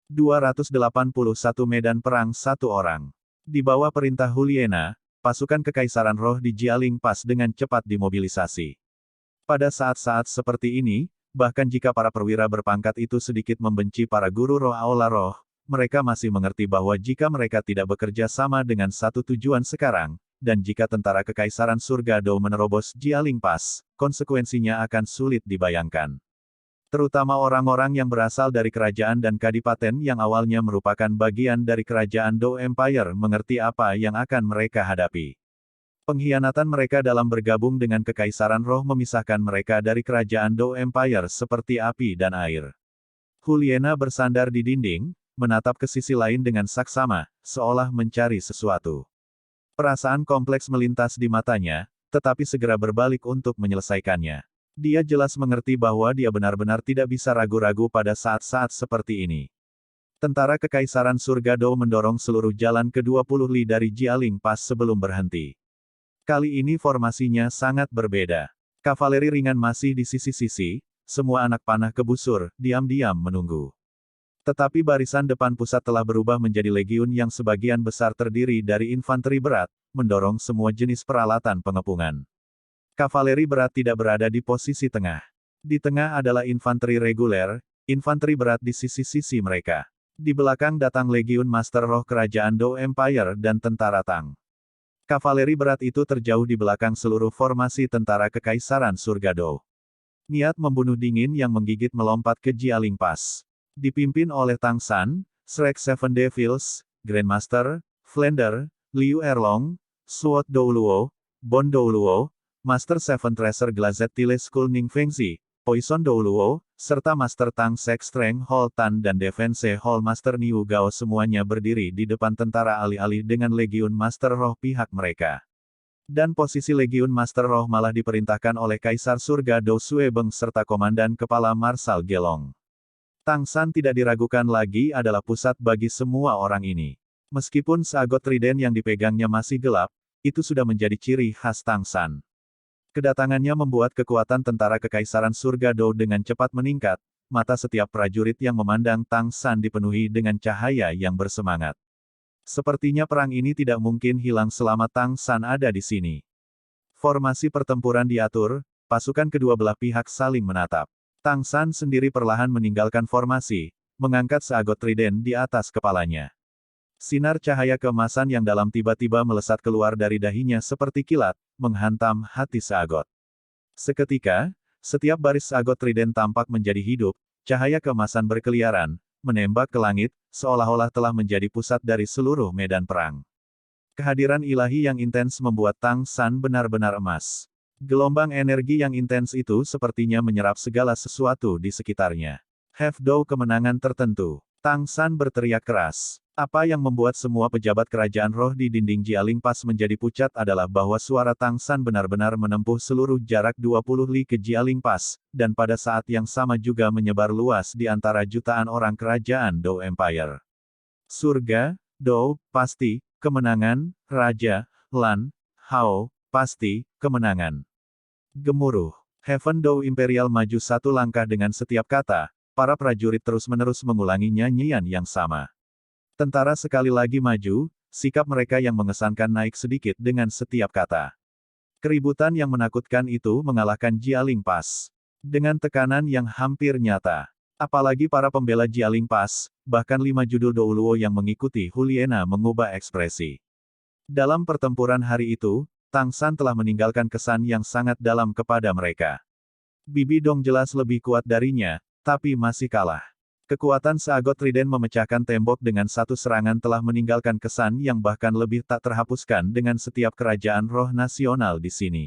281 medan perang 1 orang. Di bawah perintah Huliena, pasukan Kekaisaran Roh di Jialing Pass dengan cepat dimobilisasi. Pada saat-saat seperti ini, bahkan jika para perwira berpangkat itu sedikit membenci para guru roh Aula Roh, mereka masih mengerti bahwa jika mereka tidak bekerja sama dengan satu tujuan sekarang, dan jika tentara Kekaisaran Surga Do menerobos Jialing Pass, konsekuensinya akan sulit dibayangkan. Terutama orang-orang yang berasal dari kerajaan dan kadipaten yang awalnya merupakan bagian dari kerajaan Do Empire mengerti apa yang akan mereka hadapi. Pengkhianatan mereka dalam bergabung dengan Kekaisaran Roh memisahkan mereka dari kerajaan Do Empire seperti api dan air. Huliena bersandar di dinding, menatap ke sisi lain dengan saksama, seolah mencari sesuatu. Perasaan kompleks melintas di matanya, tetapi segera berbalik untuk menyelesaikannya. Dia jelas mengerti bahwa dia benar-benar tidak bisa ragu-ragu pada saat-saat seperti ini. Tentara Kekaisaran Surga Do mendorong seluruh jalan ke-20 li dari Jialing Pass sebelum berhenti. Kali ini formasinya sangat berbeda. Kavaleri ringan masih di sisi-sisi, semua anak panah kebusur, diam-diam menunggu. Tetapi barisan depan pusat telah berubah menjadi legiun yang sebagian besar terdiri dari infanteri berat, mendorong semua jenis peralatan pengepungan. Kavaleri berat tidak berada di posisi tengah. Di tengah adalah infanteri reguler, infanteri berat di sisi-sisi mereka. Di belakang datang legiun Master Roh Kerajaan Do Empire dan tentara Tang. Kavaleri berat itu terjauh di belakang seluruh formasi tentara Kekaisaran Surga Do. Niat membunuh dingin yang menggigit melompat ke Jialing Pass. Dipimpin oleh Tang San, Shrek Seven Devils, Grandmaster, Flender, Liu Erlong, Suot Douluo, Bon Douluo, Master Seven Tracer Glazed Tile Skull Ning Fengzi, Poison Douluo, serta Master Tang Sek Strength Hall Tan dan Defense Hall Master Niu Gao semuanya berdiri di depan tentara alih-alih dengan Legiun Master Roh pihak mereka. Dan posisi Legiun Master Roh malah diperintahkan oleh Kaisar Surga Do Suebeng serta Komandan Kepala Marsal Gelong. Tang San tidak diragukan lagi adalah pusat bagi semua orang ini. Meskipun seagot trident yang dipegangnya masih gelap, itu sudah menjadi ciri khas Tang San. Kedatangannya membuat kekuatan tentara Kekaisaran Surga Do dengan cepat meningkat, mata setiap prajurit yang memandang Tang San dipenuhi dengan cahaya yang bersemangat. Sepertinya perang ini tidak mungkin hilang selama Tang San ada di sini. Formasi pertempuran diatur, pasukan kedua belah pihak saling menatap. Tang San sendiri perlahan meninggalkan formasi, mengangkat seagot trident di atas kepalanya. Sinar cahaya keemasan yang dalam tiba-tiba melesat keluar dari dahinya seperti kilat, menghantam hati seagot. Seketika, setiap baris seagot trident tampak menjadi hidup, cahaya keemasan berkeliaran, menembak ke langit, seolah-olah telah menjadi pusat dari seluruh medan perang. Kehadiran ilahi yang intens membuat Tang San benar-benar emas. Gelombang energi yang intens itu sepertinya menyerap segala sesuatu di sekitarnya. Have Do kemenangan tertentu. Tang San berteriak keras. Apa yang membuat semua pejabat kerajaan roh di dinding Jialing Pass menjadi pucat adalah bahwa suara Tang San benar-benar menempuh seluruh jarak 20 li ke Jialing Pass, dan pada saat yang sama juga menyebar luas di antara jutaan orang kerajaan Do Empire. Surga, Do, pasti, kemenangan, Raja, Lan, Hao, pasti, kemenangan. Gemuruh. Heaven Do Imperial maju satu langkah dengan setiap kata, para prajurit terus-menerus mengulangi nyanyian yang sama. Tentara sekali lagi maju, sikap mereka yang mengesankan naik sedikit dengan setiap kata. Keributan yang menakutkan itu mengalahkan Jialing Pass. Dengan tekanan yang hampir nyata. Apalagi para pembela Jialing Pass, bahkan 5 judul Douluo yang mengikuti Huliena mengubah ekspresi. Dalam pertempuran hari itu, Tang San telah meninggalkan kesan yang sangat dalam kepada mereka. Bibi Dong jelas lebih kuat darinya, tapi masih kalah. Kekuatan seagot trident memecahkan tembok dengan satu serangan telah meninggalkan kesan yang bahkan lebih tak terhapuskan dengan setiap kerajaan roh nasional di sini.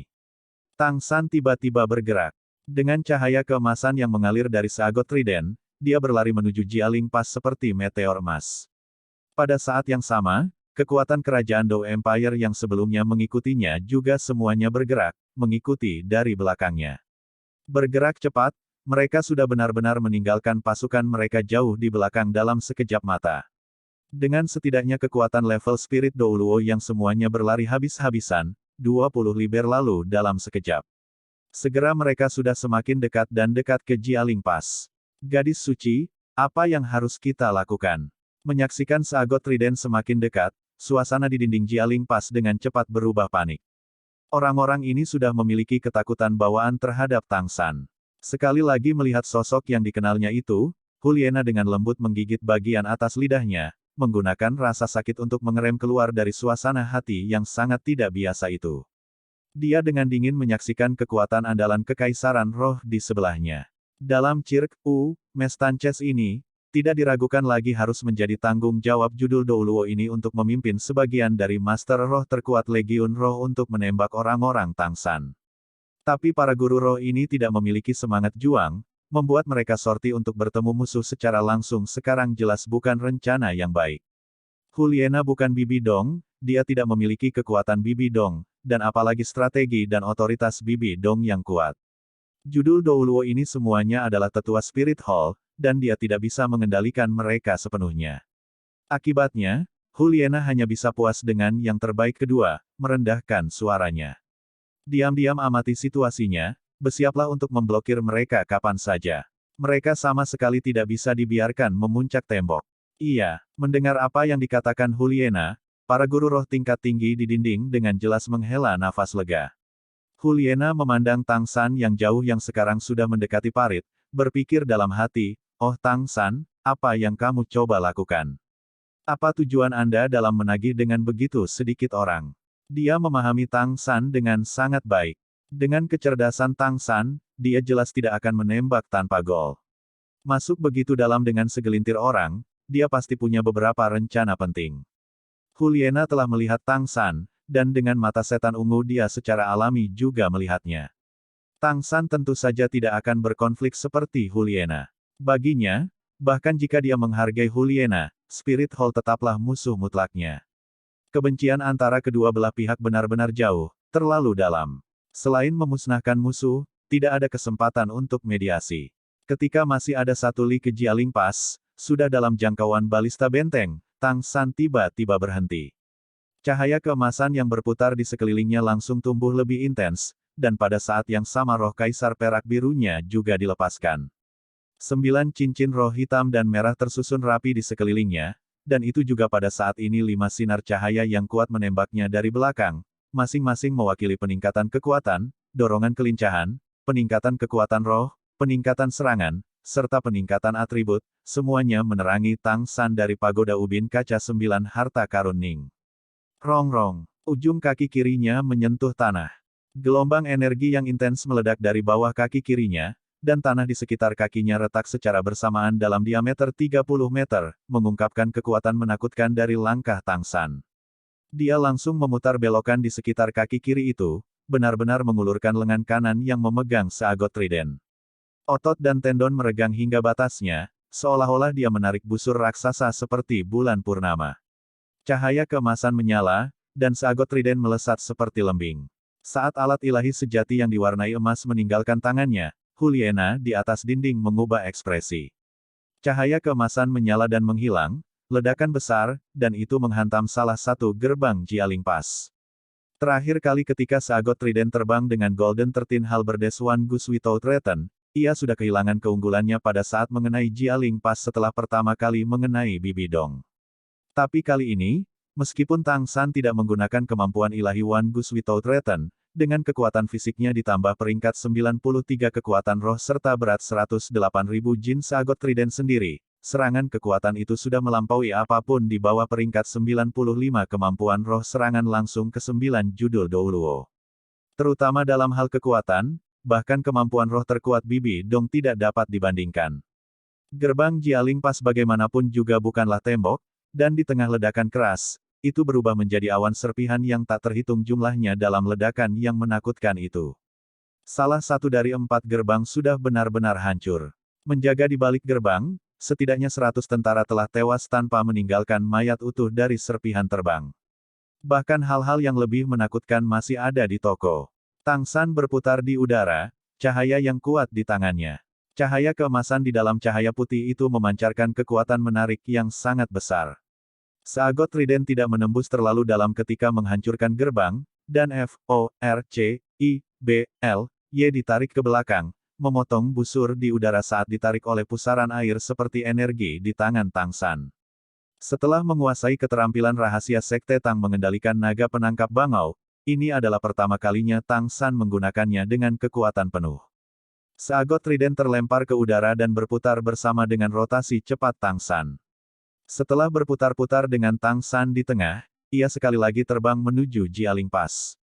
Tang San tiba-tiba bergerak. Dengan cahaya keemasan yang mengalir dari seagot trident, dia berlari menuju Jialing Pass seperti meteor emas. Pada saat yang sama, kekuatan kerajaan Do Empire yang sebelumnya mengikutinya juga semuanya bergerak, mengikuti dari belakangnya. Bergerak cepat, mereka sudah benar-benar meninggalkan pasukan mereka jauh di belakang dalam sekejap mata. Dengan setidaknya kekuatan level Spirit Douluo yang semuanya berlari habis-habisan, 20 liber lalu dalam sekejap. Segera mereka sudah semakin dekat dan dekat ke Jialing Pass. Gadis suci, Apa yang harus kita lakukan? Menyaksikan seagot trident semakin dekat, suasana di dinding Jialing Pass dengan cepat berubah panik. Orang-orang ini sudah memiliki ketakutan bawaan terhadap Tang San. Sekali lagi melihat sosok yang dikenalnya itu, Huliena dengan lembut menggigit bagian atas lidahnya, menggunakan rasa sakit untuk mengerem keluar dari suasana hati yang sangat tidak biasa itu. Dia dengan dingin menyaksikan kekuatan andalan kekaisaran roh di sebelahnya. Dalam Cirque du Mestances ini, tidak diragukan lagi harus menjadi tanggung jawab judul Douluo ini untuk memimpin sebagian dari Master Roh terkuat Legiun Roh untuk menembak orang-orang Tang San. Tapi para guru roh ini tidak memiliki semangat juang, membuat mereka sorti untuk bertemu musuh secara langsung sekarang jelas bukan rencana yang baik. Huliena bukan Bibi Dong, dia tidak memiliki kekuatan Bibi Dong, dan apalagi strategi dan otoritas Bibi Dong yang kuat. Judul Douluo ini semuanya adalah tetua Spirit Hall, dan dia tidak bisa mengendalikan mereka sepenuhnya. Akibatnya, Huliena hanya bisa puas dengan yang terbaik kedua, merendahkan suaranya. Diam-diam amati situasinya, bersiaplah untuk memblokir mereka kapan saja. Mereka sama sekali tidak bisa dibiarkan memuncak tembok. Iya, mendengar apa yang dikatakan Huliena, para guru roh tingkat tinggi di dinding dengan jelas menghela nafas lega. Huliena memandang Tang San yang jauh yang sekarang sudah mendekati parit, berpikir dalam hati, "Oh Tang San, apa yang kamu coba lakukan? Apa tujuan Anda dalam menagih dengan begitu sedikit orang?" Dia memahami Tang San dengan sangat baik. Dengan kecerdasan Tang San, dia jelas tidak akan menembak tanpa gol. Masuk begitu dalam dengan segelintir orang, dia pasti punya beberapa rencana penting. Huliena telah melihat Tang San, dan dengan mata setan ungu dia secara alami juga melihatnya. Tang San tentu saja tidak akan berkonflik seperti Huliena. Baginya, bahkan jika dia menghargai Huliena, Spirit Hall tetaplah musuh mutlaknya. Kebencian antara kedua belah pihak benar-benar jauh, terlalu dalam. Selain memusnahkan musuh, tidak ada kesempatan untuk mediasi. Ketika masih ada satu li ke Jialing Pass, sudah dalam jangkauan balista benteng, Tang San tiba-tiba berhenti. Cahaya keemasan yang berputar di sekelilingnya langsung tumbuh lebih intens, dan pada saat yang sama roh kaisar perak birunya juga dilepaskan. 9 cincin roh hitam dan merah tersusun rapi di sekelilingnya, dan itu juga pada saat ini 5 sinar cahaya yang kuat menembaknya dari belakang, masing-masing mewakili peningkatan kekuatan, dorongan kelincahan, peningkatan kekuatan roh, peningkatan serangan, serta peningkatan atribut, semuanya menerangi Tang San dari pagoda ubin kaca 9 harta karun Ning. Rong-rong, ujung kaki kirinya menyentuh tanah. Gelombang energi yang intens meledak dari bawah kaki kirinya, dan tanah di sekitar kakinya retak secara bersamaan dalam diameter 30 meter, mengungkapkan kekuatan menakutkan dari langkah Tang San. Dia langsung memutar belokan di sekitar kaki kiri itu, benar-benar mengulurkan lengan kanan yang memegang seagot trident. Otot dan tendon meregang hingga batasnya, seolah-olah dia menarik busur raksasa seperti bulan purnama. Cahaya keemasan menyala, dan seagot trident melesat seperti lembing. Saat alat ilahi sejati yang diwarnai emas meninggalkan tangannya, Huliena di atas dinding mengubah ekspresi. Cahaya keemasan menyala dan menghilang, ledakan besar, dan itu menghantam salah satu gerbang Jialing Pass. Terakhir kali ketika seagot trident terbang dengan Golden 13 Halberdiers One Goose Without Return, ia sudah kehilangan keunggulannya pada saat mengenai Jialing Pass setelah pertama kali mengenai Bibi Dong. Tapi kali ini, meskipun Tang San tidak menggunakan kemampuan ilahi One Goose Without Return, dengan kekuatan fisiknya ditambah peringkat 93 kekuatan roh serta berat 108.000 jin seagot trident sendiri, serangan kekuatan itu sudah melampaui apapun di bawah peringkat 95 kemampuan roh serangan langsung ke 9 judul Douluo. Terutama dalam hal kekuatan, bahkan kemampuan roh terkuat Bibi Dong tidak dapat dibandingkan. Gerbang Jialing Pass bagaimanapun juga bukanlah tembok, dan di tengah ledakan keras, itu berubah menjadi awan serpihan yang tak terhitung jumlahnya dalam ledakan yang menakutkan itu. Salah satu dari 4 gerbang sudah benar-benar hancur. Menjaga di balik gerbang, setidaknya 100 tentara telah tewas tanpa meninggalkan mayat utuh dari serpihan terbang. Bahkan hal-hal yang lebih menakutkan masih ada di toko. Tang San berputar di udara, cahaya yang kuat di tangannya. Cahaya keemasan di dalam cahaya putih itu memancarkan kekuatan menarik yang sangat besar. Seagot trident tidak menembus terlalu dalam ketika menghancurkan gerbang, dan F, O, R, C, I, B, L, Y ditarik ke belakang, memotong busur di udara saat ditarik oleh pusaran air seperti energi di tangan Tang San. Setelah menguasai keterampilan rahasia Sekte Tang mengendalikan naga penangkap bangau, ini adalah pertama kalinya Tang San menggunakannya dengan kekuatan penuh. Seagot trident terlempar ke udara dan berputar bersama dengan rotasi cepat Tang San. Setelah berputar-putar dengan Tang San di tengah, ia sekali lagi terbang menuju Jialing Pass.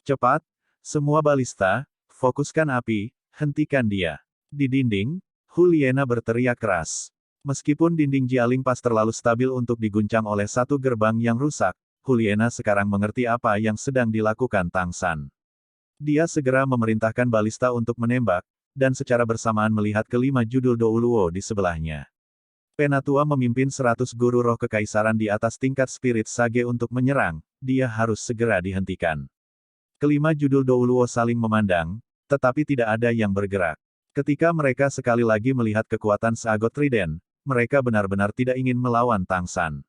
Cepat, semua balista, fokuskan api, hentikan dia. Di dinding, Huliena berteriak keras. Meskipun dinding Jialing Pass terlalu stabil untuk diguncang oleh satu gerbang yang rusak, Huliena sekarang mengerti apa yang sedang dilakukan Tang San. Dia segera memerintahkan balista untuk menembak, dan secara bersamaan melihat kelima judul Douluo di sebelahnya. Penatua memimpin 100 guru roh kekaisaran di atas tingkat spirit sage untuk menyerang, dia harus segera dihentikan. Kelima judul Douluo saling memandang, tetapi tidak ada yang bergerak. Ketika mereka sekali lagi melihat kekuatan Seagot Trident, mereka benar-benar tidak ingin melawan Tang San.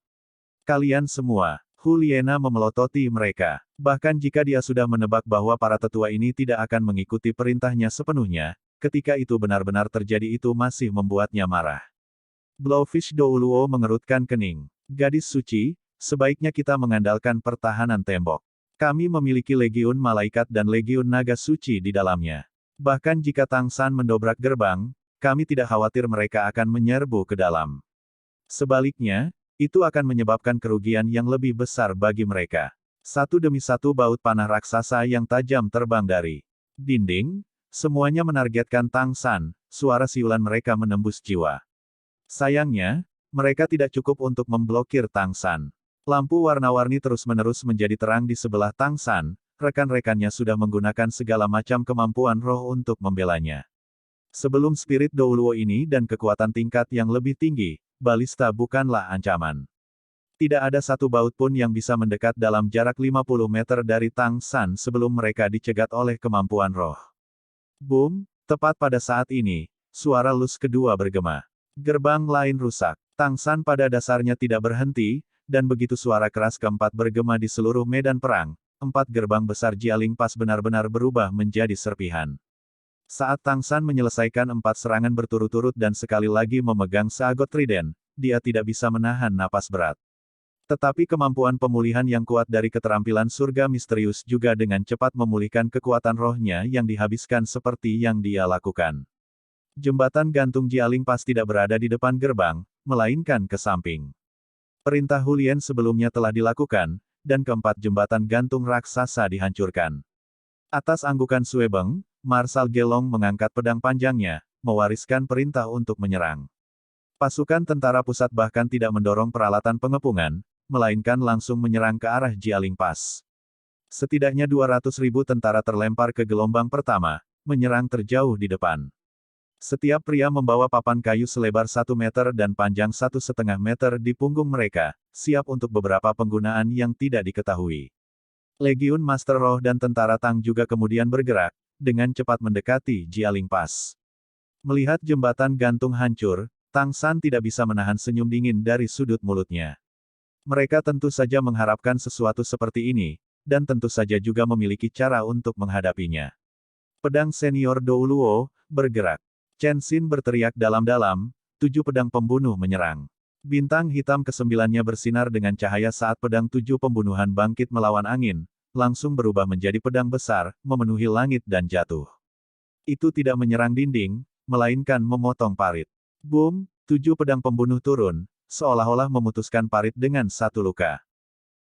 Kalian semua, Huliena memelototi mereka. Bahkan jika dia sudah menebak bahwa para tetua ini tidak akan mengikuti perintahnya sepenuhnya, ketika itu benar-benar terjadi itu masih membuatnya marah. Blowfish Douluo mengerutkan kening. Gadis suci, sebaiknya kita mengandalkan pertahanan tembok. Kami memiliki legiun malaikat dan legiun naga suci di dalamnya. Bahkan jika Tang San mendobrak gerbang, kami tidak khawatir mereka akan menyerbu ke dalam. Sebaliknya, itu akan menyebabkan kerugian yang lebih besar bagi mereka. Satu demi satu baut panah raksasa yang tajam terbang dari dinding, semuanya menargetkan Tang San, suara siulan mereka menembus jiwa. Sayangnya, mereka tidak cukup untuk memblokir Tang San. Lampu warna-warni terus-menerus menjadi terang di sebelah Tang San, rekan-rekannya sudah menggunakan segala macam kemampuan roh untuk membelanya. Sebelum spirit Douluo ini dan kekuatan tingkat yang lebih tinggi, balista bukanlah ancaman. Tidak ada satu baut pun yang bisa mendekat dalam jarak 50 meter dari Tang San sebelum mereka dicegat oleh kemampuan roh. Boom, tepat pada saat ini, suara lus kedua bergema. Gerbang lain rusak. Tang San pada dasarnya tidak berhenti, dan begitu suara keras keempat bergema di seluruh medan perang, 4 gerbang besar Jialing Pass benar-benar berubah menjadi serpihan. Saat Tang San menyelesaikan 4 serangan berturut-turut dan sekali lagi memegang Seagot Trident, dia tidak bisa menahan napas berat. Tetapi kemampuan pemulihan yang kuat dari keterampilan surga misterius juga dengan cepat memulihkan kekuatan rohnya yang dihabiskan seperti yang dia lakukan. Jembatan gantung Jialing Pass tidak berada di depan gerbang, melainkan ke samping. Perintah Hulien sebelumnya telah dilakukan, dan keempat jembatan gantung raksasa dihancurkan. Atas anggukan Suebeng, Marsal Gelong mengangkat pedang panjangnya, mewariskan perintah untuk menyerang. Pasukan tentara pusat bahkan tidak mendorong peralatan pengepungan, melainkan langsung menyerang ke arah Jialing Pass. Setidaknya 200.000 tentara terlempar ke gelombang pertama, menyerang terjauh di depan. Setiap pria membawa papan kayu selebar 1 meter dan panjang 1,5 meter di punggung mereka, siap untuk beberapa penggunaan yang tidak diketahui. Legiun Master Roh dan tentara Tang juga kemudian bergerak, dengan cepat mendekati Jialing Pass. Melihat jembatan gantung hancur, Tang San tidak bisa menahan senyum dingin dari sudut mulutnya. Mereka tentu saja mengharapkan sesuatu seperti ini, dan tentu saja juga memiliki cara untuk menghadapinya. Pedang senior Douluo bergerak. Chen Xin berteriak dalam-dalam, 7 pedang pembunuh menyerang. Bintang hitam ke-9-nya bersinar dengan cahaya saat pedang 7 pembunuhan bangkit melawan angin, langsung berubah menjadi pedang besar, memenuhi langit dan jatuh. Itu tidak menyerang dinding, melainkan memotong parit. Boom, 7 pedang pembunuh turun, seolah-olah memutuskan parit dengan satu luka.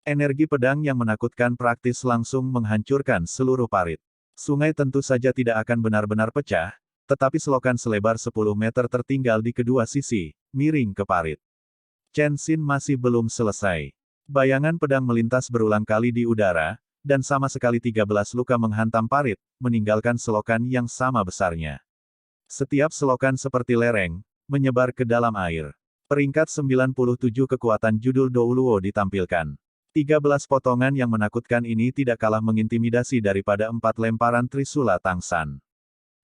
Energi pedang yang menakutkan praktis langsung menghancurkan seluruh parit. Sungai tentu saja tidak akan benar-benar pecah, tetapi selokan selebar 10 meter tertinggal di kedua sisi, miring ke parit. Chen Xin masih belum selesai. Bayangan pedang melintas berulang kali di udara, dan sama sekali 13 luka menghantam parit, meninggalkan selokan yang sama besarnya. Setiap selokan seperti lereng, menyebar ke dalam air. Peringkat 97 kekuatan judul Douluo ditampilkan. 13 potongan yang menakutkan ini tidak kalah mengintimidasi daripada 4 lemparan Trisula Tang San.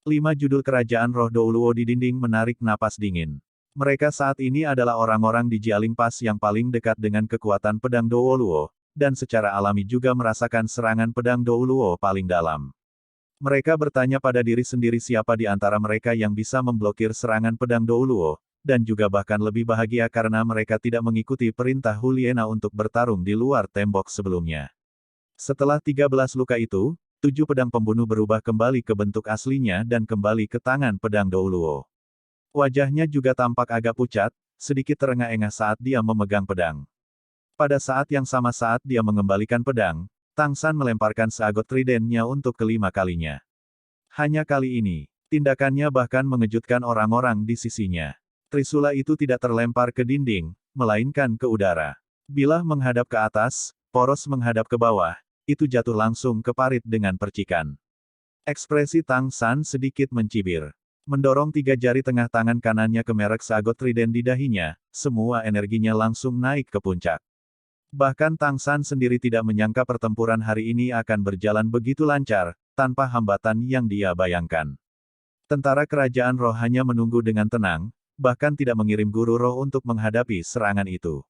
5 judul kerajaan roh Douluo di dinding menarik napas dingin. Mereka saat ini adalah orang-orang di Jialing Pass yang paling dekat dengan kekuatan pedang Douluo, dan secara alami juga merasakan serangan pedang Douluo paling dalam. Mereka bertanya pada diri sendiri siapa di antara mereka yang bisa memblokir serangan pedang Douluo, dan juga bahkan lebih bahagia karena mereka tidak mengikuti perintah Huliena untuk bertarung di luar tembok sebelumnya. Setelah 13 luka itu, 7 pedang pembunuh berubah kembali ke bentuk aslinya dan kembali ke tangan pedang Douluo. Wajahnya juga tampak agak pucat, sedikit terengah-engah saat dia memegang pedang. Pada saat yang sama saat dia mengembalikan pedang, Tang San melemparkan seagot tridennya untuk kelima kalinya. Hanya kali ini, tindakannya bahkan mengejutkan orang-orang di sisinya. Trisula itu tidak terlempar ke dinding, melainkan ke udara. Bila menghadap ke atas, poros menghadap ke bawah, itu jatuh langsung ke parit dengan percikan. Ekspresi Tang San sedikit mencibir. Mendorong 3 jari tengah tangan kanannya ke merek seagot triden di dahinya, semua energinya langsung naik ke puncak. Bahkan Tang San sendiri tidak menyangka pertempuran hari ini akan berjalan begitu lancar, tanpa hambatan yang dia bayangkan. Tentara kerajaan roh hanya menunggu dengan tenang, bahkan tidak mengirim guru roh untuk menghadapi serangan itu.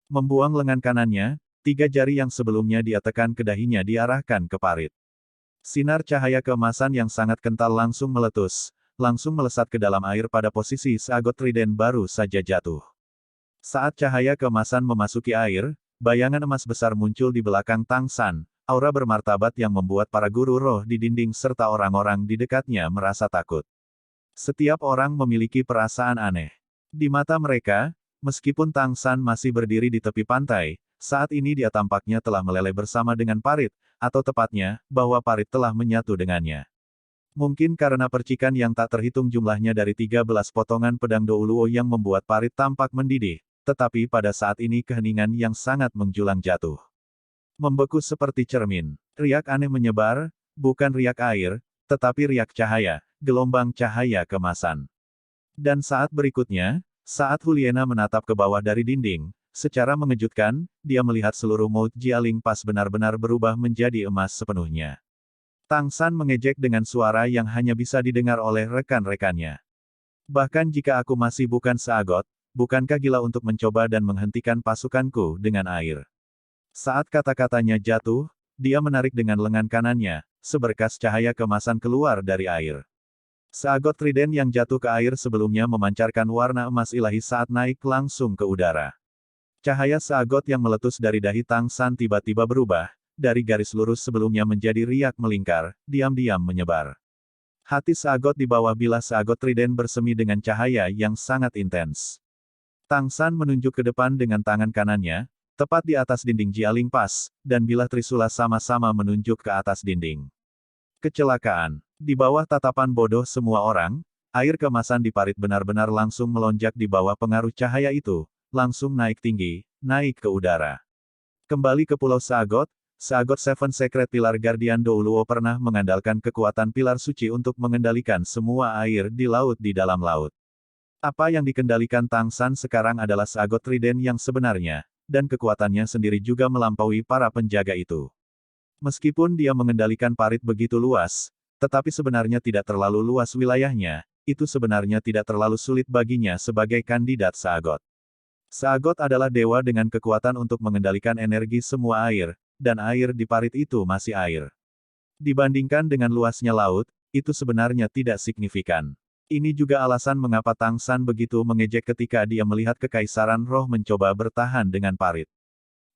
Membuang lengan kanannya, 3 jari yang sebelumnya dia tekan ke dahinya diarahkan ke parit. Sinar cahaya keemasan yang sangat kental langsung meletus, langsung melesat ke dalam air pada posisi seagot triden baru saja jatuh. Saat cahaya keemasan memasuki air, bayangan emas besar muncul di belakang Tang San, aura bermartabat yang membuat para guru roh di dinding serta orang-orang di dekatnya merasa takut. Setiap orang memiliki perasaan aneh. Di mata mereka, meskipun Tang San masih berdiri di tepi pantai, saat ini dia tampaknya telah meleleh bersama dengan parit, atau tepatnya, bahwa parit telah menyatu dengannya. Mungkin karena percikan yang tak terhitung jumlahnya dari 13 potongan pedang Douluo yang membuat parit tampak mendidih, tetapi pada saat ini keheningan yang sangat menjulang jatuh. Membeku seperti cermin. Riak aneh menyebar, bukan riak air, tetapi riak cahaya, gelombang cahaya kemasan. Dan saat berikutnya, saat Huliena menatap ke bawah dari dinding, secara mengejutkan, dia melihat seluruh Mout Jialing Pas benar-benar berubah menjadi emas sepenuhnya. Tang San mengejek dengan suara yang hanya bisa didengar oleh rekan-rekannya. Bahkan jika aku masih bukan seagot, bukankah gila untuk mencoba dan menghentikan pasukanku dengan air? Saat kata-katanya jatuh, dia menarik dengan lengan kanannya, seberkas cahaya kemasan keluar dari air. Seagot triden yang jatuh ke air sebelumnya memancarkan warna emas ilahi saat naik langsung ke udara. Cahaya seagot yang meletus dari dahi Tang San tiba-tiba berubah, dari garis lurus sebelumnya menjadi riak melingkar, diam-diam menyebar. Hati seagot di bawah bilah seagot triden bersemi dengan cahaya yang sangat intens. Tang San menunjuk ke depan dengan tangan kanannya, tepat di atas dinding Jialing Pas, dan bilah Trisula sama-sama menunjuk ke atas dinding. Kecelakaan. Di bawah tatapan bodoh semua orang, air kemasan di parit benar-benar langsung melonjak di bawah pengaruh cahaya itu, langsung naik tinggi, naik ke udara. Kembali ke Pulau Seagot, Seagot Seven Secret Pilar Guardian Douluo pernah mengandalkan kekuatan pilar suci untuk mengendalikan semua air di laut di dalam laut. Apa yang dikendalikan Tang San sekarang adalah seagot triden yang sebenarnya, dan kekuatannya sendiri juga melampaui para penjaga itu. Meskipun dia mengendalikan parit begitu luas, tetapi sebenarnya tidak terlalu luas wilayahnya, itu sebenarnya tidak terlalu sulit baginya sebagai kandidat seagot. Seagot adalah dewa dengan kekuatan untuk mengendalikan energi semua air, dan air di parit itu masih air. Dibandingkan dengan luasnya laut, itu sebenarnya tidak signifikan. Ini juga alasan mengapa Tang San begitu mengejek ketika dia melihat kekaisaran roh mencoba bertahan dengan parit.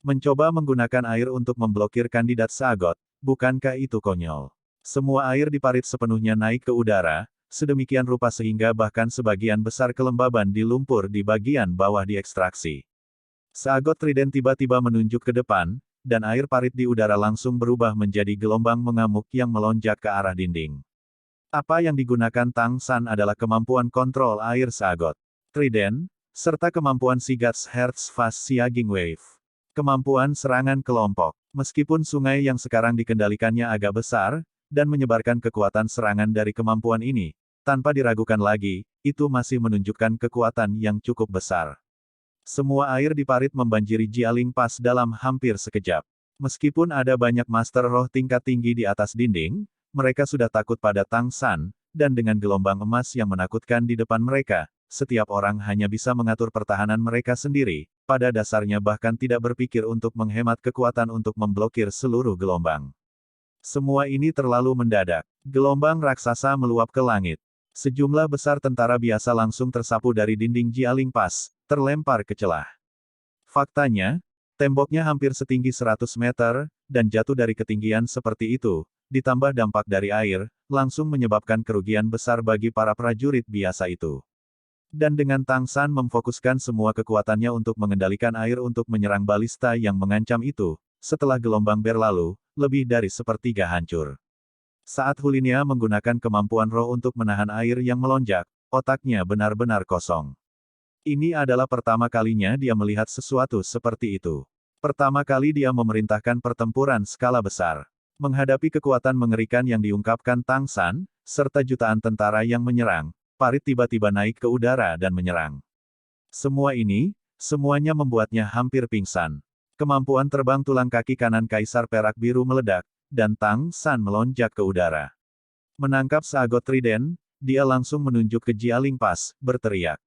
Mencoba menggunakan air untuk memblokir kandidat seagot, bukankah itu konyol? Semua air di parit sepenuhnya naik ke udara, sedemikian rupa sehingga bahkan sebagian besar kelembaban di lumpur di bagian bawah diekstraksi. Seagot triden tiba-tiba menunjuk ke depan, dan air parit di udara langsung berubah menjadi gelombang mengamuk yang melonjak ke arah dinding. Apa yang digunakan Tang San adalah kemampuan kontrol air seagot triden, serta kemampuan Sigats Hertz Fast Siaging Wave. Kemampuan serangan kelompok. Meskipun sungai yang sekarang dikendalikannya agak besar, dan menyebarkan kekuatan serangan dari kemampuan ini, tanpa diragukan lagi, itu masih menunjukkan kekuatan yang cukup besar. Semua air di parit membanjiri Jialing Pas dalam hampir sekejap. Meskipun ada banyak master roh tingkat tinggi di atas dinding, mereka sudah takut pada Tang San, dan dengan gelombang emas yang menakutkan di depan mereka, setiap orang hanya bisa mengatur pertahanan mereka sendiri, pada dasarnya bahkan tidak berpikir untuk menghemat kekuatan untuk memblokir seluruh gelombang. Semua ini terlalu mendadak. Gelombang raksasa meluap ke langit. Sejumlah besar tentara biasa langsung tersapu dari dinding Jialing Pass, terlempar ke celah. Faktanya, temboknya hampir setinggi 100 meter, dan jatuh dari ketinggian seperti itu, ditambah dampak dari air, langsung menyebabkan kerugian besar bagi para prajurit biasa itu. Dan dengan Tang San memfokuskan semua kekuatannya untuk mengendalikan air untuk menyerang balista yang mengancam itu, setelah gelombang berlalu, lebih dari sepertiga hancur. Saat Hulinia menggunakan kemampuan roh untuk menahan air yang melonjak, otaknya benar-benar kosong. Ini adalah pertama kalinya dia melihat sesuatu seperti itu. Pertama kali dia memerintahkan pertempuran skala besar. Menghadapi kekuatan mengerikan yang diungkapkan Tang San, serta jutaan tentara yang menyerang, Parit tiba-tiba naik ke udara dan menyerang. Semua ini, semuanya membuatnya hampir pingsan. Kemampuan terbang tulang kaki kanan Kaisar Perak Biru meledak, dan Tang San melonjak ke udara. Menangkap seagot trident, dia langsung menunjuk ke Jialing Pass, berteriak.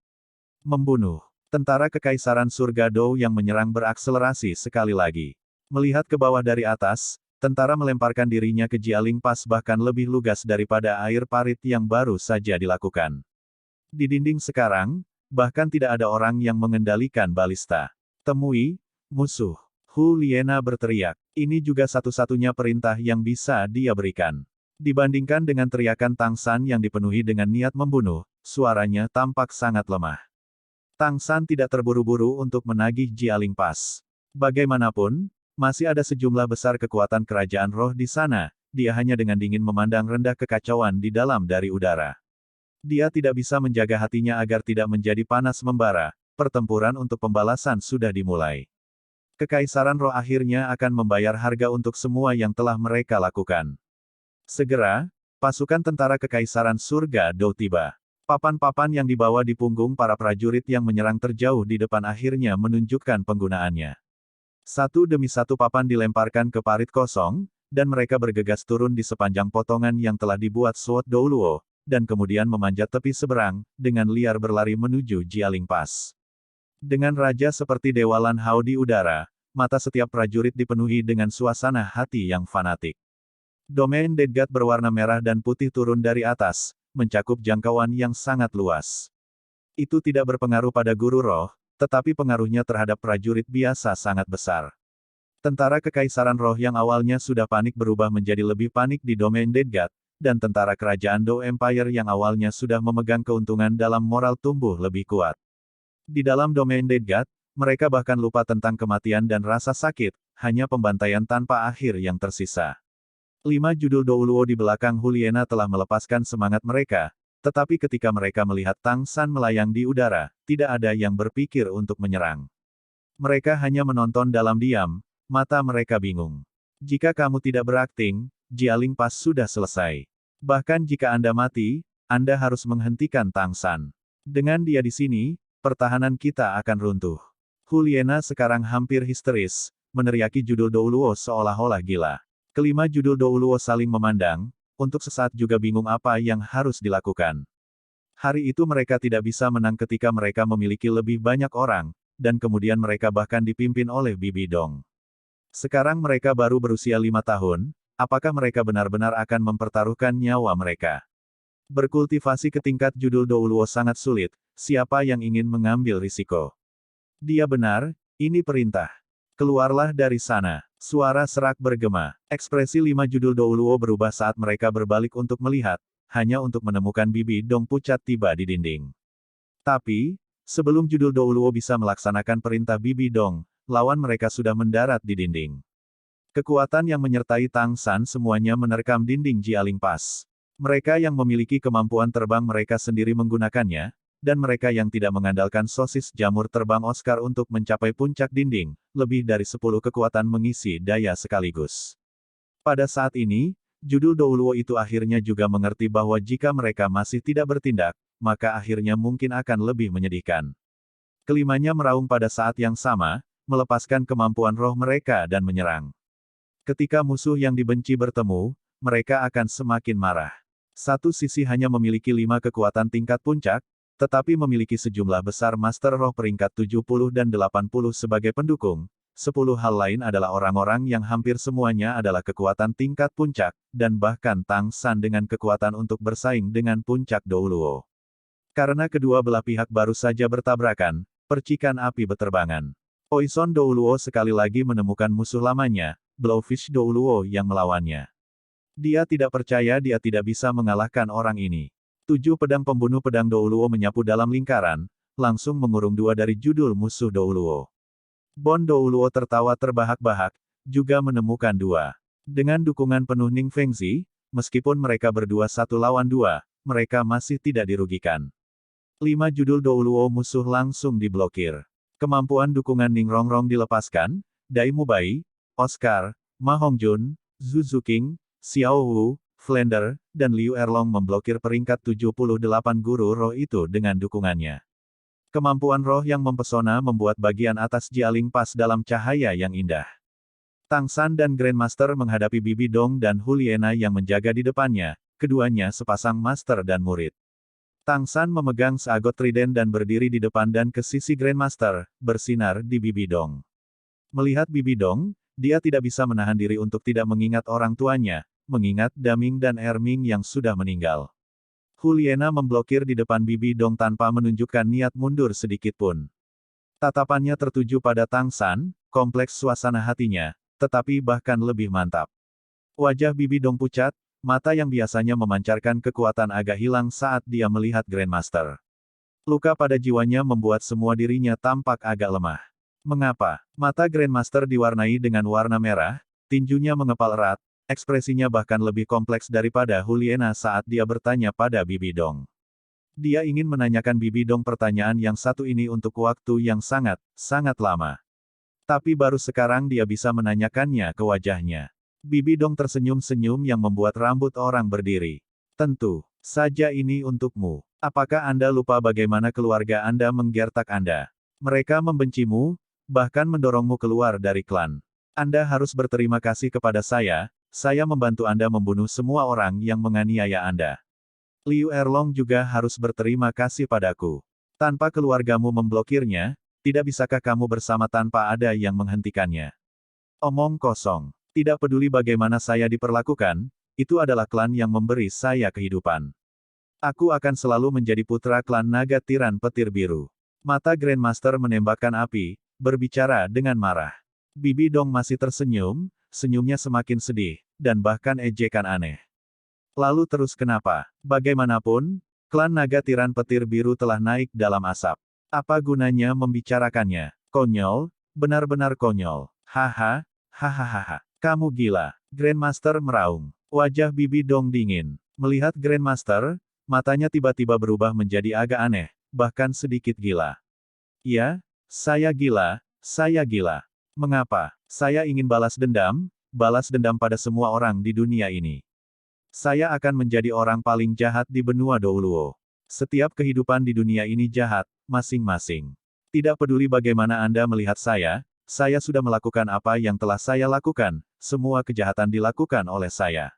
Membunuh. Tentara Kekaisaran Surga Dou yang menyerang berakselerasi sekali lagi. Melihat ke bawah dari atas, tentara melemparkan dirinya ke Jialing Pass bahkan lebih lugas daripada air parit yang baru saja dilakukan. Di dinding sekarang, bahkan tidak ada orang yang mengendalikan balista. Temui musuh. Hu Liena berteriak. Ini juga satu-satunya perintah yang bisa dia berikan. Dibandingkan dengan teriakan Tang San yang dipenuhi dengan niat membunuh, suaranya tampak sangat lemah. Tang San tidak terburu-buru untuk menagih Jialing Pass. Bagaimanapun, masih ada sejumlah besar kekuatan kerajaan roh di sana, dia hanya dengan dingin memandang rendah kekacauan di dalam dari udara. Dia tidak bisa menjaga hatinya agar tidak menjadi panas membara, pertempuran untuk pembalasan sudah dimulai. Kekaisaran roh akhirnya akan membayar harga untuk semua yang telah mereka lakukan. Segera, pasukan tentara Kekaisaran Surga Dou tiba. Papan-papan yang dibawa di punggung para prajurit yang menyerang terjauh di depan akhirnya menunjukkan penggunaannya. Satu demi satu papan dilemparkan ke parit kosong, dan mereka bergegas turun di sepanjang potongan yang telah dibuat Sword Douluo, dan kemudian memanjat tepi seberang, dengan liar berlari menuju Jialing Pass. Dengan raja seperti Dewa Lan Hao di udara, mata setiap prajurit dipenuhi dengan suasana hati yang fanatik. Domain Deadgat berwarna merah dan putih turun dari atas, mencakup jangkauan yang sangat luas. Itu tidak berpengaruh pada guru roh, tetapi pengaruhnya terhadap prajurit biasa sangat besar. Tentara Kekaisaran Roh yang awalnya sudah panik berubah menjadi lebih panik di Domain Deadgat, dan tentara kerajaan Dou Empire yang awalnya sudah memegang keuntungan dalam moral tumbuh lebih kuat. Di dalam Domain Deadgat, mereka bahkan lupa tentang kematian dan rasa sakit, hanya pembantaian tanpa akhir yang tersisa. 5 judul Douluo di belakang Huliena telah melepaskan semangat mereka, tetapi ketika mereka melihat Tang San melayang di udara, tidak ada yang berpikir untuk menyerang. Mereka hanya menonton dalam diam, mata mereka bingung. Jika kamu tidak berakting, Jialing Pass sudah selesai. Bahkan jika Anda mati, Anda harus menghentikan Tang San. Dengan dia di sini, pertahanan kita akan runtuh. Huliena sekarang hampir histeris, meneriaki judul Douluo seolah-olah gila. Kelima judul Douluo saling memandang, untuk sesaat juga bingung apa yang harus dilakukan. Hari itu mereka tidak bisa menang ketika mereka memiliki lebih banyak orang, dan kemudian mereka bahkan dipimpin oleh Bibi Dong. Sekarang mereka baru berusia 5 tahun, apakah mereka benar-benar akan mempertaruhkan nyawa mereka? Berkultivasi ke tingkat judul Douluo sangat sulit, siapa yang ingin mengambil risiko? Dia benar, ini perintah. Keluarlah dari sana. Suara serak bergema. Ekspresi 5 judul Douluo berubah saat mereka berbalik untuk melihat, hanya untuk menemukan Bibi Dong pucat tiba di dinding. Tapi, sebelum judul Douluo bisa melaksanakan perintah Bibi Dong, lawan mereka sudah mendarat di dinding. Kekuatan yang menyertai Tang San semuanya menerkam dinding Jialing Pass. Mereka yang memiliki kemampuan terbang mereka sendiri menggunakannya, dan mereka yang tidak mengandalkan sosis jamur terbang Oscar untuk mencapai puncak dinding, lebih dari 10 kekuatan mengisi daya sekaligus. Pada saat ini, judul Douluo itu akhirnya juga mengerti bahwa jika mereka masih tidak bertindak, maka akhirnya mungkin akan lebih menyedihkan. Kelimanya meraung pada saat yang sama, melepaskan kemampuan roh mereka dan menyerang. Ketika musuh yang dibenci bertemu, mereka akan semakin marah. Satu sisi hanya memiliki 5 kekuatan tingkat puncak, tetapi memiliki sejumlah besar Master Roh peringkat 70 dan 80 sebagai pendukung, 10 hal lain adalah orang-orang yang hampir semuanya adalah kekuatan tingkat puncak, dan bahkan Tang San dengan kekuatan untuk bersaing dengan puncak Douluo. Karena kedua belah pihak baru saja bertabrakan, percikan api beterbangan. Poison Douluo sekali lagi menemukan musuh lamanya, Blowfish Douluo yang melawannya. Dia tidak percaya dia tidak bisa mengalahkan orang ini. 7 pedang pembunuh pedang Douluo menyapu dalam lingkaran, langsung mengurung 2 dari judul musuh Douluo. Bon Douluo tertawa terbahak-bahak, juga menemukan 2. Dengan dukungan penuh Ning Fengzi, meskipun mereka berdua 1 lawan 2, mereka masih tidak dirugikan. 5 judul Douluo musuh langsung diblokir. Kemampuan dukungan Ning Rongrong dilepaskan, Dai Mubai, Oscar, Ma Hongjun, Zhu Zuqing, Xiao Wu, Flender, dan Liu Erlong memblokir peringkat 78 guru roh itu dengan dukungannya. Kemampuan roh yang mempesona membuat bagian atas Jialing Pass dalam cahaya yang indah. Tang San dan Grandmaster menghadapi Bibi Dong dan Huliena yang menjaga di depannya, keduanya sepasang master dan murid. Tang San memegang seagot trident dan berdiri di depan dan ke sisi Grandmaster, bersinar di Bibi Dong. Melihat Bibi Dong, dia tidak bisa menahan diri untuk tidak mengingat orang tuanya, mengingat Daming dan Erming yang sudah meninggal. Huliena memblokir di depan Bibi Dong tanpa menunjukkan niat mundur sedikit pun. Tatapannya tertuju pada Tang San, kompleks suasana hatinya, tetapi bahkan lebih mantap. Wajah Bibi Dong pucat, mata yang biasanya memancarkan kekuatan agak hilang saat dia melihat Grandmaster. Luka pada jiwanya membuat semua dirinya tampak agak lemah. Mengapa? Mata Grandmaster diwarnai dengan warna merah, tinjunya mengepal erat, ekspresinya bahkan lebih kompleks daripada Huliena saat dia bertanya pada Bibi Dong. Dia ingin menanyakan Bibi Dong pertanyaan yang satu ini untuk waktu yang sangat, sangat lama. Tapi baru sekarang dia bisa menanyakannya ke wajahnya. Bibi Dong tersenyum-senyum yang membuat rambut orang berdiri. Tentu saja ini untukmu. Apakah Anda lupa bagaimana keluarga Anda menggertak Anda? Mereka membencimu, bahkan mendorongmu keluar dari klan. Anda harus berterima kasih kepada saya membantu Anda membunuh semua orang yang menganiaya Anda. Liu Erlong juga harus berterima kasih padaku. Tanpa keluargamu memblokirnya, tidak bisakah kamu bersama tanpa ada yang menghentikannya? Omong kosong. Tidak peduli bagaimana saya diperlakukan, itu adalah klan yang memberi saya kehidupan. Aku akan selalu menjadi putra klan naga tiran petir biru. Mata Grandmaster menembakkan api, berbicara dengan marah. Bibi Dong masih tersenyum, senyumnya semakin sedih, dan bahkan ejekan aneh. Lalu terus kenapa? Bagaimanapun, klan naga tiran petir biru telah naik dalam asap. Apa gunanya membicarakannya? Konyol, benar-benar konyol. Haha, hahaha. Kamu gila. Grandmaster meraung. Wajah Bibi Dong dingin. Melihat Grandmaster, matanya tiba-tiba berubah menjadi agak aneh, bahkan sedikit gila. Ya, saya gila, saya gila. Mengapa? Saya ingin balas dendam pada semua orang di dunia ini. Saya akan menjadi orang paling jahat di benua Douluo. Setiap kehidupan di dunia ini jahat, masing-masing. Tidak peduli bagaimana Anda melihat saya sudah melakukan apa yang telah saya lakukan, semua kejahatan dilakukan oleh saya.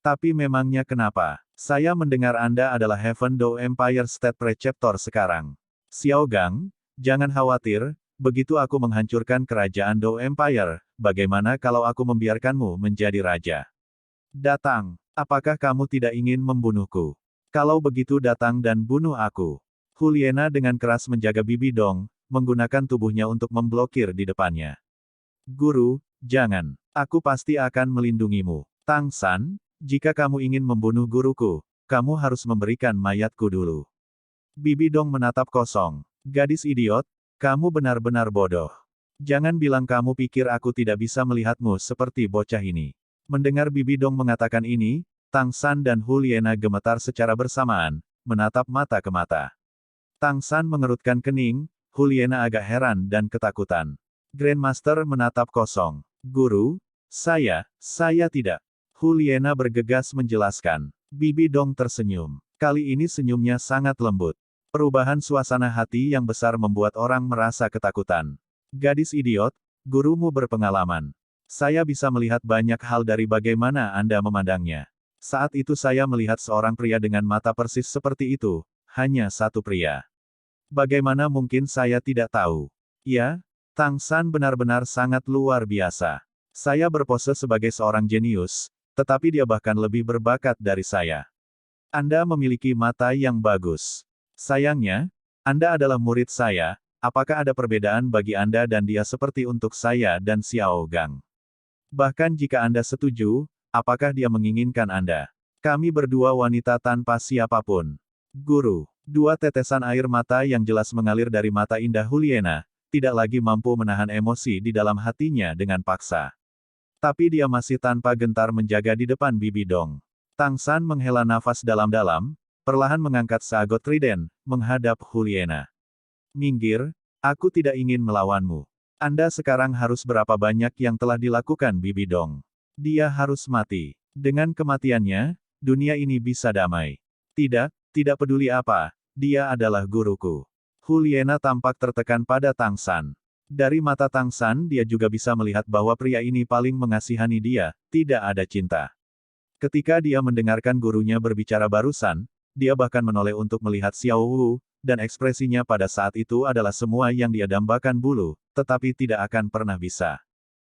Tapi memangnya kenapa? Saya mendengar Anda adalah Heaven Dou Empire State Preceptor sekarang. Xiao Gang, jangan khawatir, begitu aku menghancurkan kerajaan Dou Empire, bagaimana kalau aku membiarkanmu menjadi raja? Datang. Apakah kamu tidak ingin membunuhku? Kalau begitu datang dan bunuh aku. Huliena dengan keras menjaga Bibi Dong, menggunakan tubuhnya untuk memblokir di depannya. Guru, jangan. Aku pasti akan melindungimu. Tang San, jika kamu ingin membunuh guruku, kamu harus memberikan mayatku dulu. Bibi Dong menatap kosong. Gadis idiot, kamu benar-benar bodoh. Jangan bilang kamu pikir aku tidak bisa melihatmu seperti bocah ini. Mendengar Bibi Dong mengatakan ini, Tang San dan Huliena gemetar secara bersamaan, menatap mata ke mata. Tang San mengerutkan kening, Huliena agak heran dan ketakutan. Grandmaster menatap kosong. Guru, saya tidak. Huliena bergegas menjelaskan. Bibi Dong tersenyum. Kali ini senyumnya sangat lembut. Perubahan suasana hati yang besar membuat orang merasa ketakutan. Gadis idiot, gurumu berpengalaman. Saya bisa melihat banyak hal dari bagaimana Anda memandangnya. Saat itu saya melihat seorang pria dengan mata persis seperti itu, hanya satu pria. Bagaimana mungkin saya tidak tahu? Ya, Tang San benar-benar sangat luar biasa. Saya berpose sebagai seorang jenius, tetapi dia bahkan lebih berbakat dari saya. Anda memiliki mata yang bagus. Sayangnya, Anda adalah murid saya, apakah ada perbedaan bagi Anda dan dia seperti untuk saya dan Xiao Gang? Bahkan jika Anda setuju, apakah dia menginginkan Anda? Kami berdua wanita tanpa siapapun. Guru, dua tetesan air mata yang jelas mengalir dari mata indah Huliena, tidak lagi mampu menahan emosi di dalam hatinya dengan paksa. Tapi dia masih tanpa gentar menjaga di depan Bibi Dong. Tang San menghela nafas dalam-dalam, perlahan mengangkat seagot trident, menghadap Huliena. Minggir, aku tidak ingin melawanmu. Anda sekarang harus berapa banyak yang telah dilakukan Bibi Dong. Dia harus mati. Dengan kematiannya, dunia ini bisa damai. Tidak peduli apa, dia adalah guruku. Huliena tampak tertekan pada Tang San. Dari mata Tang San dia juga bisa melihat bahwa pria ini paling mengasihani dia, tidak ada cinta. Ketika dia mendengarkan gurunya berbicara barusan, dia bahkan menoleh untuk melihat Xiao Wu, dan ekspresinya pada saat itu adalah semua yang dia dambakan bulu, tetapi tidak akan pernah bisa.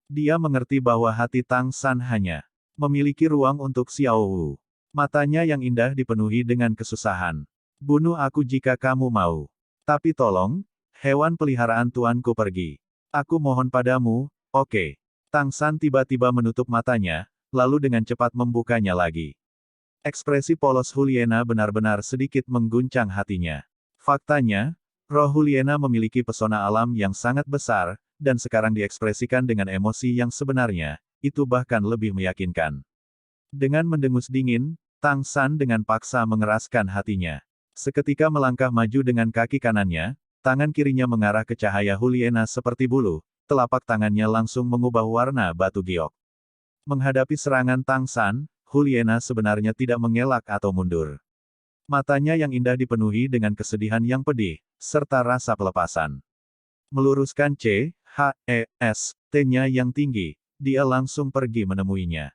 Dia mengerti bahwa hati Tang San hanya memiliki ruang untuk Xiao Wu. Matanya yang indah dipenuhi dengan kesusahan. Bunuh aku jika kamu mau. Tapi tolong, hewan peliharaan tuanku pergi. Aku mohon padamu, oke. Tang San tiba-tiba menutup matanya, lalu dengan cepat membukanya lagi. Ekspresi polos Huliena benar-benar sedikit mengguncang hatinya. Faktanya, roh Huliena memiliki pesona alam yang sangat besar, dan sekarang diekspresikan dengan emosi yang sebenarnya, itu bahkan lebih meyakinkan. Dengan mendengus dingin, Tang San dengan paksa mengeraskan hatinya. Seketika melangkah maju dengan kaki kanannya, tangan kirinya mengarah ke cahaya Huliena seperti bulu, telapak tangannya langsung mengubah warna batu giok. Menghadapi serangan Tang San, Huliena sebenarnya tidak mengelak atau mundur. Matanya yang indah dipenuhi dengan kesedihan yang pedih, serta rasa pelepasan. Meluruskan C, H, E, S, T-nya yang tinggi, dia langsung pergi menemuinya.